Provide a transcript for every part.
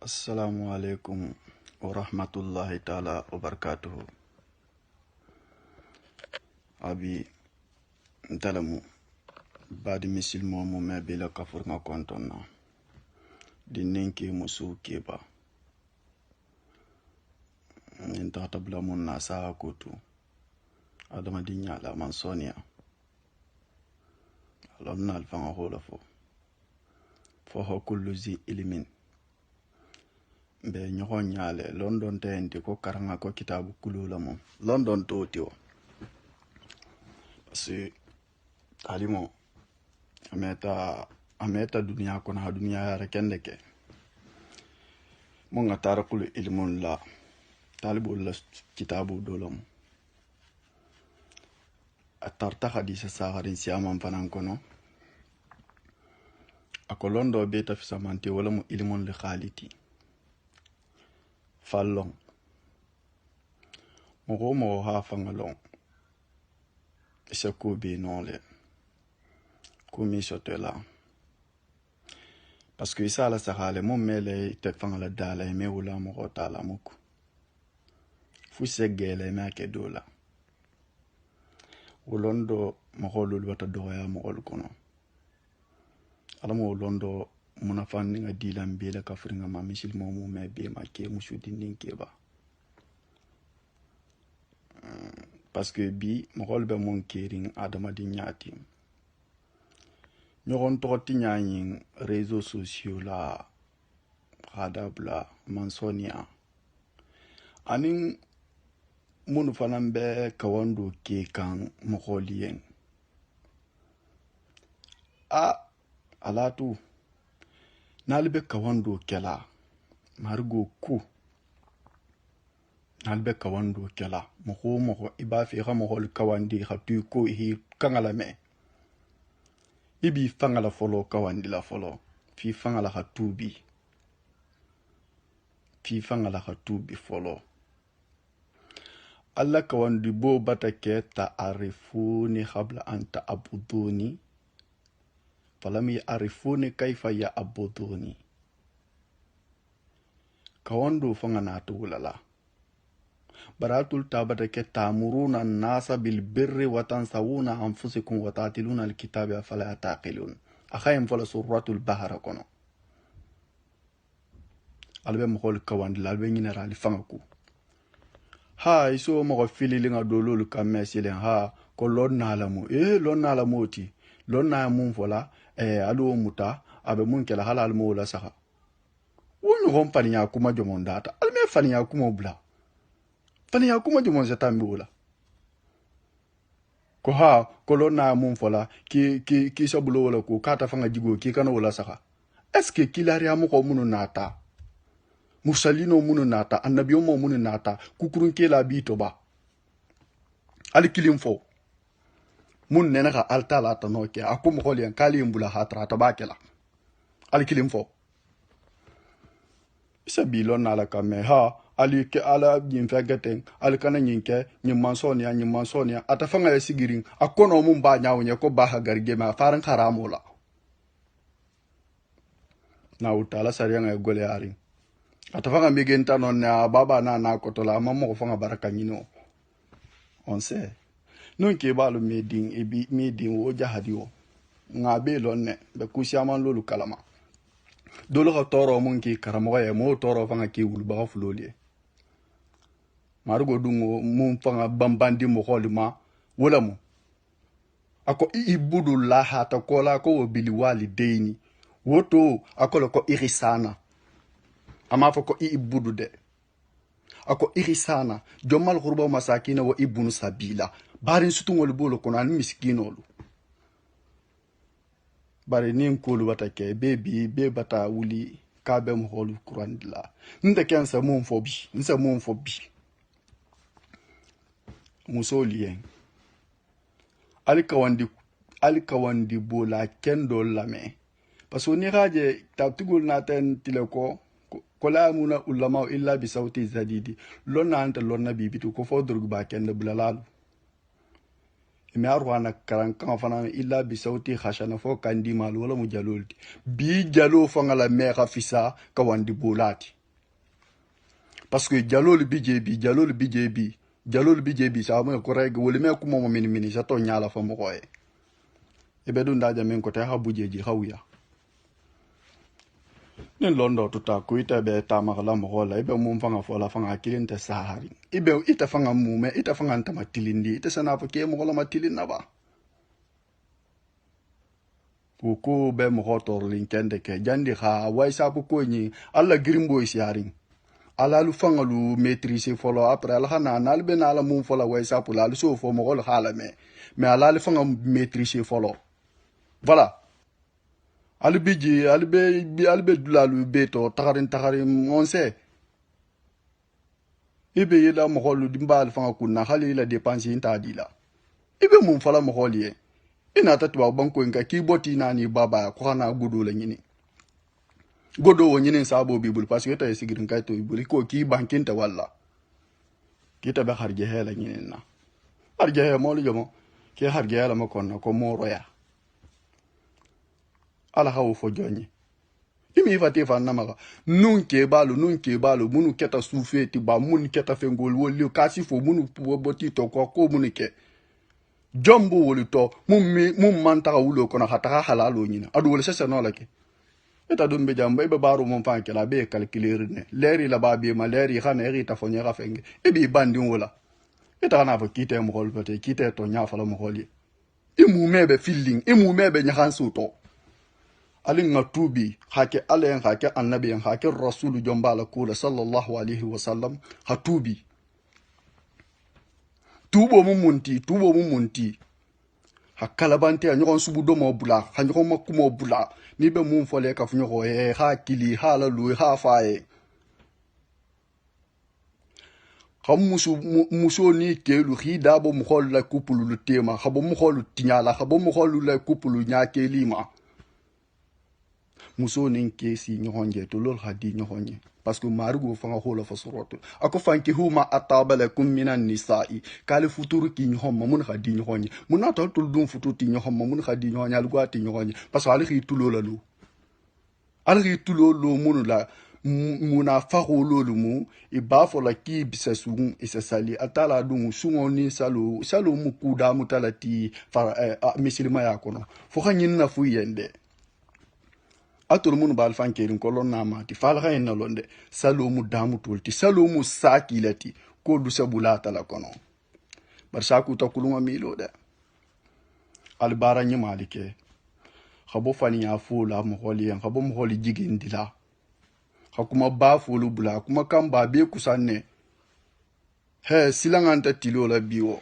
Assalamu alaikum wa rahmatullahi ta'ala wa barakatuhu. Abi ntalamu badi misilmo mo mebila kafur nga kontonna di ninki musu keba inta tabla mun na sa kutu adama di nyala man sonia alonna alfanga hola fo kullu zi ilimin be ñoxo ñaale london tenti ko karanga ko kitabu kulula mom london to tiwo parce alimo ameta dunia ko na dunia yara kende ke mo nga tarakul ilmun la talibul la kitabu dolom atarta hadisa saharin siamam fanan kono akolondo be tafisamante wala mo ilmun li khaliti fallon mo ha fangalon isa ko be nole ko mi sotela parce que isa la sahale mo mele te fangala dala me wala mo tala muku fu segele ma ke dola wolondo mo holul wata doya mo hol kono alamo wolondo muna fanni nga dilam be la kafringa ma misil mo me be ma ke musudi ninke ba parce que bi mo holbe mon kering adama di nyati ñogon toti nyanyin réseaux sociaux la hadabla mansonia anin munu fanambe kawando ke kan mo holien alatu nalbe kawando kela margo ku nalbe kawando kela mo iba fi mo hol kawandi khatu ko hi kangala me ibi fangala folo kawandi la folo fi fangala khatubi folo alla kawandi bo batake ta'arifuni qabla an ta'buduni falam ya'rifuni kayfa ya'buduni kawando fangana tulala baratul tabata ke tamuruna nasa bil birri wa tansawuna anfusikum wa tatiluna al kitaba fala taqilun akhayim fala suratul bahra kono albe mo hol kawandi lalbe general fangaku ha iso mo filili nga dololu kamesile ha ko lonna la moti lonna mun fola alo muta abe mun kala halal mo la saha wonu hompani ya kuma jomondata alme fani ya kuma bla fani ya kuma jomon zatambi wala ko ha ko lonna mun fola ki sabulo wala ko kata fanga jigo ki kana wala saha est-ce que kilari amu ko munu nata musalino munu nata annabiyo mo munu nata kukurun kela bito ba ali kilim fo mun nena ka alta la ta no ke akum holian kali mbula hatra ta bakela ali kilim fo isa bilon na la kame ha ali ke ala yin fegeten ali kana nyinke nyimmansonia atafanga ya sigirin akono mun ba nyawo ko ba ha garge ma faran karamola na utala sariya ya gole yarin atafanga migenta non na baba na kotola mammo ko fanga baraka nyino on sait non ke balu medin wo jahadiwo ngabe lonne be kusiaman lolu kalama dolo ka toro mun ki karamo ya mo toro fanga ki wulba fuloli marugo dungo mun fanga bambandi mo holima wala mo ako ibudu la hata kola ko bili walidaini woto akolo ko irisana ama fako ibudu de ako irisana jomal khurba masakina wa ibnu sabila barin sutungol bolo kono an miskinolu bari nin kolu watake be bata wuli kabe mo holu kurandila nda kensa mun fobi musolien alikawandi bola kendo lame paso ni raje tabtugul naten tileko kola muna ulama illa bi sauti zadidi lonna anta lonna bibitu ko fodurgu ba kende bulalalu me arwana karan kan fana illa bi sauti khashana fo kandi mal wala mujalulti bi jalo fangala me khafisa kawandi bulati parce que jalol BJB sa mo ko reg wole me ko mo mini sa to nyala fa mo koy e be dun daja men ko te ha bujeji hawya nen londo tuta ko ita be tamakala mo hola ibe mum fanga fola fanga kilinte sahari ibe ita fanga mume ita fanga ntama tilindi ita sana fa ke mo hola matilin na ba ko be mo hotor linkende ke jandi ha way sabu ko ni alla grimbo isiaring ala lu fanga lu maîtriser folo après ala hana nal be na ala mum fola way sabu la lu so fo mo hol hala mais ala lu fanga maîtriser folo voilà albe dulalu beto takarin on sait ibe yela mo holu dimbal fanga kunna hali la dépense inta dila ibe mum fola mo holiye ina tatwa banko nka kiboti nani baba ko hana gudu la nyini godo wo nyini sabo bibul parce que tay sigirin kay to bibul ko ki bankin ta walla kita be harje hela nyini na harje he mo lu jomo ke harje hela mo konna ko mo roya ala hawo fo jonyi imi fati fa namaga nunke balu munu keta sufeti ba mun keta fengol woli kasi fo munu boti to ko munu ke jombo woli to mum mantaka wulo kono hataka halalo nyina adu wala sesa no lake eta dum be jamba be baro mum fanke la be calculer ne leri la ba be ma leri khana eri ta fonya ga fenge e bi bandi wala eta na fa kite mo hol pete kite to nya fa la mo holi imu mebe feeling imu mebe nyahan suto alin nga tubi hake alayen hake annabiyan hake rasulu jombala kula sallallahu alaihi wasallam ha tubi tubo munti ha kalabante anyon subu do mo bula ha nyon makumo bula ni be mum fole ka funyo ho ha kili ha la lu ha fae ham muso ni kelu khida bo mu khol la kupulu lu tema ha bo mu kholu tinyala ha bo mu kholu la kupulu nya kelima muso nin kesi nyohonje to lol hadi nyohonje parce que marugo fanga hola fasoroto ako fanki huma atabalakum minan nisa'i kale futuru ki nyohom mun hadi nyohonje mun na to dum futu ti nyohom mun hadi nyohonje algo ti nyohonje parce que ali tulo la lu ali tulo lo mun la muna fakholo lu mu iba fo la ki bisasun isasali atala dum sungoni salo mu kuda mutalati far misilima yakono fo khanyin na fu yende atol mun bal fankerin kolon na mati fal khayen na londe salomu damu tolti salomu sakilati ko du sabulata la kono bar saku ta kuluma milo da al baranya malike khabo fani ya fula mo holi en khabo mo holi jigin dila khakuma ba fulu bula kuma kan ba be kusanne he silanganta tilo la biwo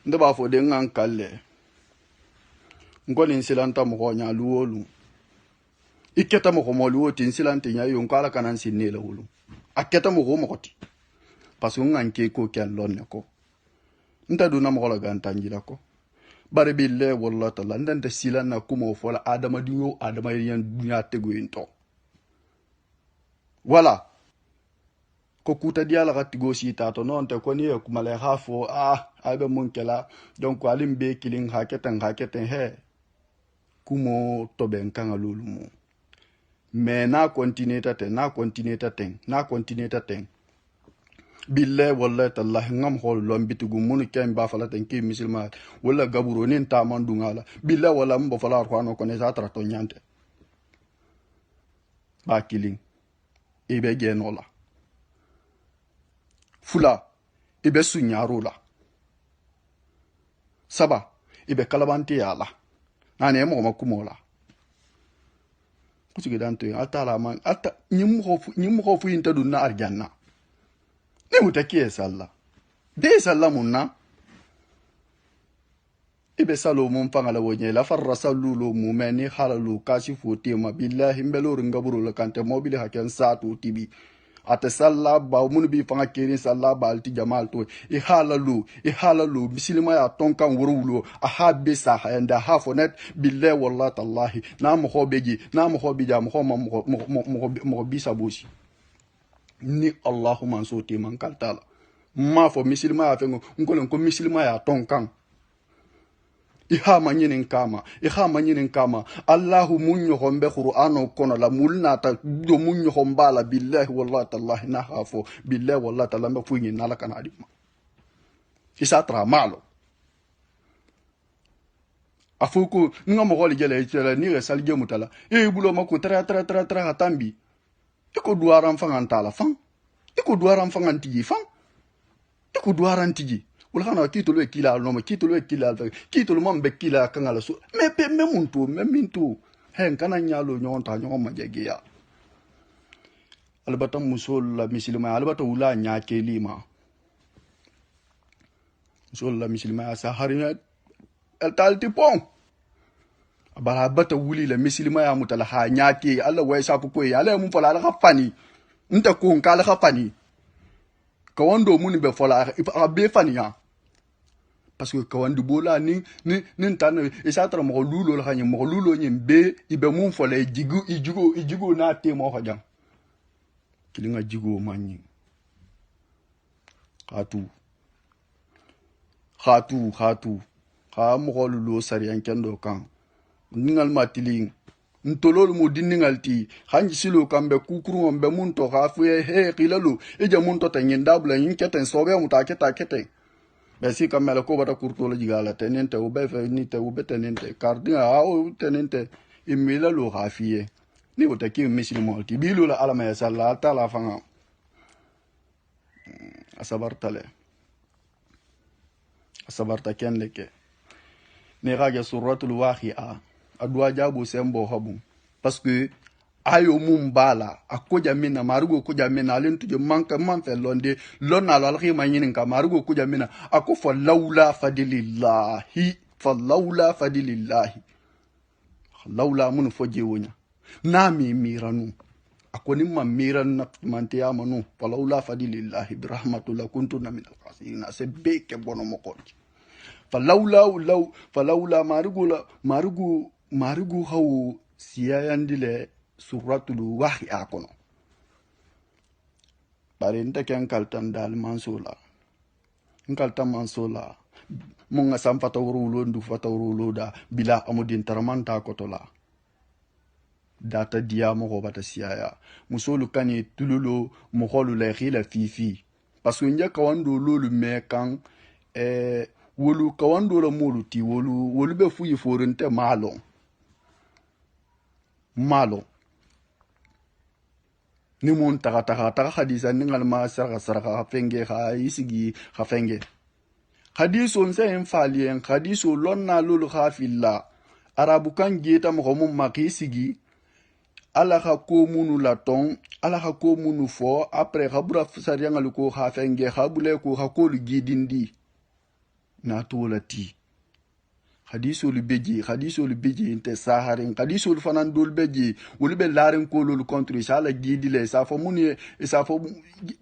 ndaba fo de ngan kalle ngolin silanta mo honya luwolu iketa mo mo luwo tin silante nya yo ngala kanan sinne la wulu aketa mo mo koti parce que nganke ko kyan lonne ko nta duna mo la gantanjila ko bare bille wallahi ta'ala ndante silana kuma fola adama dinyo adama yan dunya tego into voilà ko kuta diala gatigo sita to non te ko ni ko male hafo abe mun kela donc alim be killing haketen he kumo to ben kan lulu mu mais na continuer ta ten billahi wallahi tallahi ngam hol lom bitugu munu kem ba fala ten ki musulman wala gaburo nin ta mandungala billahi wala mbo fala ko no ko ne za trato nyante ba killing ibe genola fula ibe sunyaro la saba ibe kalabanti yala nane mo makumola kuci gidanto atala man ata nyim khofu inta dunna arjanna ne mutakiye salla de salla munna ibe salo mun fangala wonye la farra sallulo mumeni halalu kashifu tema billahi mbelor ngaburu la kante mobile haken satu tibi ate salla ba mun bi fanga kerin salla ba alti jamal to halalu bisilima ya tonkan wurulo ahabe sa handa hafonet billahi wallahi tallahi na mo khobeji mo bi sabusi ni allahumma soti man kaltala ma fo misilima ya fengo ngolon ko misilima ya tonkan iha manyinin kama Allahu munyo hombe Qur'ano kono la mulnata do munyo hombala billahi wallahi tallahi na hafo billahi wallahi tallahi mbe fuyi nala kana adima isa tra malo afuku nga mo goli gele itela ni resal gemutala e bulo mako tra hatambi iko duaran fangan tala fan iko duaran fangan tigi fan iko duaran tigi wala kana kitolo e kila no kitolo e kila kitolo mambe kila kangala so me muntu me mintu hen kana nyalo nyonta nyoma jegeya albata musol la misilma albata wula nyake lima musol la misilma sa harina el talti pon abara bata wuli la misilma ya mutala ha nyake Allah wai sa ko ya la mun fala la khafani nta ko kala khafani ka wando mun be fala be fani ya parce que kawandi bola ni tan isatra mo lulo la hanyum mo lulo nyembe ibe mun fola ijugo na te mo hajam kilinga jigo manyi khatu ha mo lulo sari en kendo kan ningal matiling ntolol mo dinningal ti hanji silo kambe kukuru mbe mun to hafu he qilalo eja mun to tanyen dabla yin keten sobe mutaketa keten besi kamela ko bata kurtola jigala tenente o befe ni te o betenente cardinga o tenente imila lo hafie ni o taki misili molti bilu la alama ya salla tala fanga asabarta ken leke ne raja suratul waqi'a adwa jabu sembo habu parce que ayo mumbala akoja mina marugo koja mina alentu je manka manfe londe lonna la khima yinin ka marugo koja mina akufo laula fadilillahi laula mun foje wonya nami miranu akoni ma miran na mante amanu laula fadilillahi birahmatillah kuntunna min alqasirin sebeke bono mokonji falaula marugo hawo siyayandile suratul waqi'a kono bare nta ken kaltan dal mansola nkaltan mansola munga sam fatawrulo ndu fatawrulo da bila amudin taramanta kotola data dia mo bata siaya musolu kani tululo mo holu le khila fifi parce que nya kawando lolu mekan wolu kawando la molu ti wolu be fuyi forente malo ni mun taga hadisa ningal ma sarga fenge ha isigi ha fenge hadiso nse enfalien hadiso lonna lulu khafilla arabu kan geta mo mum makisigi ala ha ko munu laton ala ha ko munu fo après habura sarianga ko ha fenge habule ko ha ko gidindi na tolati hadiso lu beji inte saharin hadiso lu fanan dol beji wolu be laren ko lolu contre sala gidile sa fo muni sa fo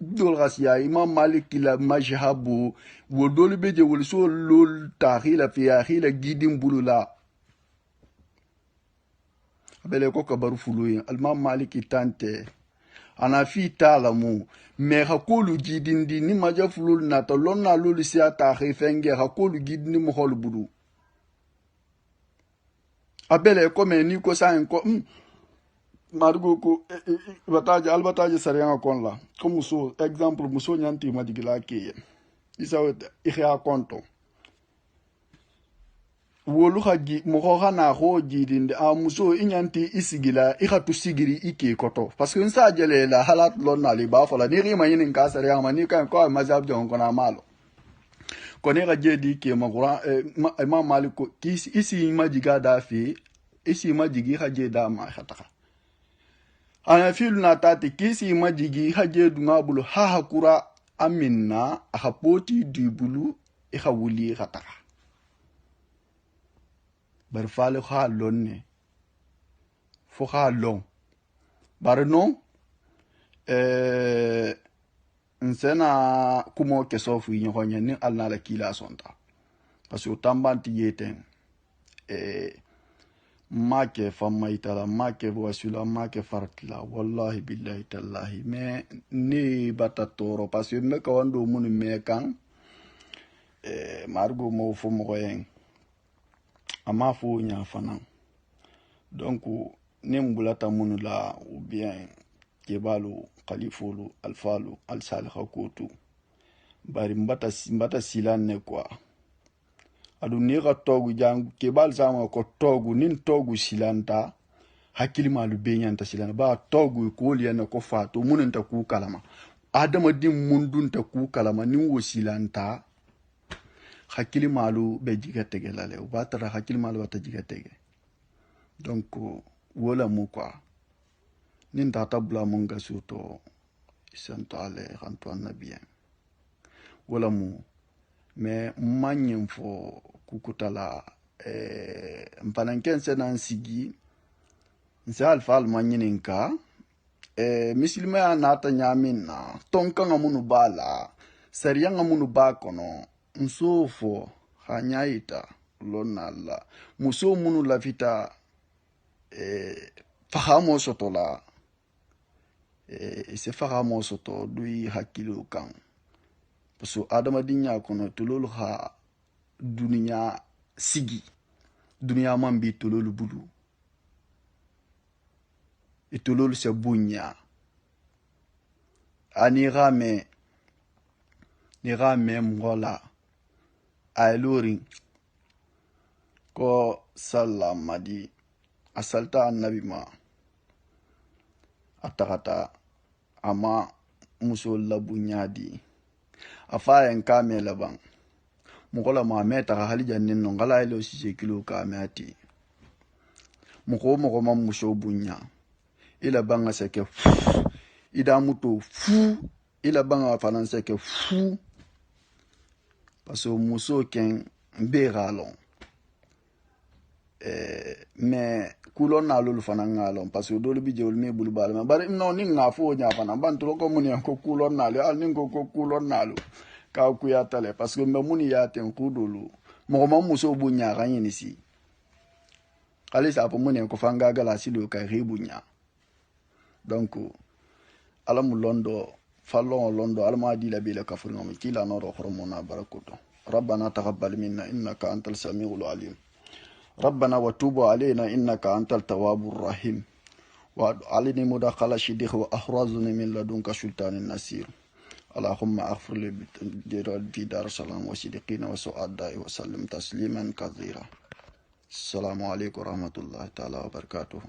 dol rasiya imam malik la majhabu wo dol beji wol so lol tahila fi akhila gidim bulula abele ko kabaru fuluyin imam malik tante ana fi talamu me hakolu gidindi ni majafulul na to lonna lolu sia tahi fenge hakolu gidini mo hol budu abele comme ni ko sa en ko margo ko albataje sariya kon la comme so exemple muso nyanti madigila ke isa ikha konto wolu haji mo khana ho jidinde a muso inyanti isigila ikhatu sigiri ike koto parce que nsa jele la halat lonna li ba fola ni rima yin ka sariya ma ni kan ko mazhab jon kona malo kone ga jedi ke magura imam malik ko isi majiga da fi isi majigi haje da ma khataka ana fil na tati kisi majigi haje dunga bulu ha hakura aminna hapoti dibulu e khawuli khataka bar fale kha lonne fo kha lon bar non nsena kumo ke sofu nyonya ni alna la kila sonta parce que tambanti yeten make famaitala make wasula make fartla wallahi billahi tallahi me ni batatoro parce que me kawando mun me kan margo mo fo mo yen ama fo nya fana donc ne mbulata munu la ou bien kebalu khalifulu alfalu alsalha kotu bari mbata silan ne quoi adu ni ga togu jang kebal sama ko togu nin togu silanta hakili malu benyanta silana ba togu ko liana ko fato munanta ku kalama adama dim mundun ta ku kalama nin wo silanta hakili malu be jiga tege lale o batara hakili malu bata jiga tege donc wala mu quoi nin tata bula mun ga suto santo ale ranto annabien wala mu mais manyen fo kukutala mpananken senan sigi nse alfal manyininka misilima ya nata nyamin na tonka nga munu bala sariya nga munu ba kono nsofo hanyaita lonala muso munu lafita fahamo soto la se fahamo soto dui hakilu kan so adama dinya kono tulul ha dunia sigi dunia mambi tulul bulu itulul se bunya ani rame mgola ailurin ko salamadi asalta annabi ma atakata ama musul la bunyadi afayen kame laban mukola ma meta hali jannin non gala ilo si kilo kame ati muko mam muso bunya ila banga seke ida muto fu ila banga fanan seke fu paso muso ken be galon mais kulon na lolu fanan ngalon paso dolu bi jewul me bulu bal bari no ni ngafo nya fanan bantu ko muni ko kulon na al ni ko kulon na lu ka ku ya tale parce que muni ya ten kudulu mo mam muso bunya ganyi si kalisa po muni ko fanga gala silo ka ribunya donc alamu londo fallon londo alma di la bela kafurno mi kila no ro hormona barakoto rabbana taqabbal minna innaka antal samiul alim ربنا وتوب علينا إنك أنت التواب الرحيم وعلني مدخل شديخ وأحرزني من لدنك سلطان النصير اللهم أغفر لي في دار السلام وصديقين وسعداء وسلم تسليما كثيرا السلام عليكم ورحمة الله تعالى وبركاته